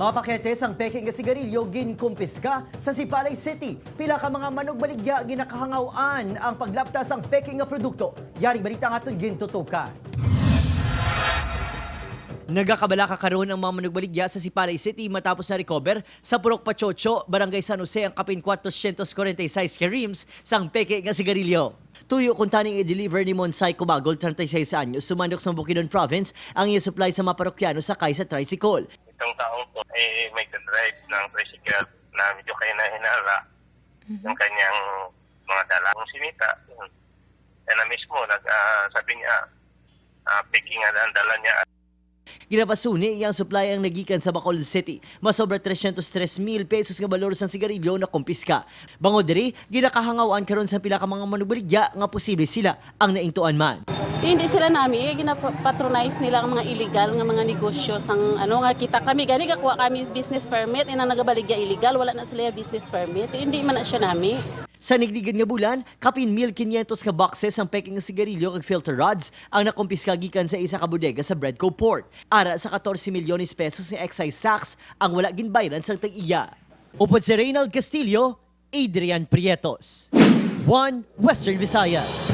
Mga paketes ang peking nga sigarilyo ginkumpiska sa Sipalay City. Pila ka mga manugbaligya ginakahangawaan ang paglaptas ang peking nga produkto. Yaring balita nga itong gintutukan. Nagakabala karon ang mga manugbaligya sa Sipalay City matapos na recover sa Purok Pachocho, Barangay San Jose ang kapin 446 karims sang peke nga sigarilyo. Tuyo kung taning i-deliver ni Monsay Kumagol, 36 anyos, sumandok sa Bukidnon Province ang i-supply sa mga parokyano sakay sa tricycle. Itong taong to may drive ng tricycle na medyo kaya na hinala yung kanyang mga dala. Kung sinita, yan na mismo, sabi niya, picking ang dala niya. Ginapasuni iyang supply ang nagikan sa Bacolod City. Masobra 303,000 pesos nga balor sa sigarilyo na kumpiska. Bangod diri, ginakahangawaan karon sa pila ka mga manugbaligya nga posible sila ang naintuan man. Hindi sila nami, ginapatronize nila ang mga illegal nga mga negosyo sang nga kita kami gani kakuha kami business permit ina nagabaligya illegal wala na sila business permit. Hindi man na siya nami. Sa nigdigan nga bulan, kapin 1,500 ka boxes ang peking nga sigarilyo kag filter rods ang nakumpiska gikan sa isa ka bodega sa Bredco Port. Ara sa 14 milyones pesos ni excise tax ang wala ginbayran sa tag-iya. Upod si Reynald Castillo, Adrian Prietos. 1 Western Visayas.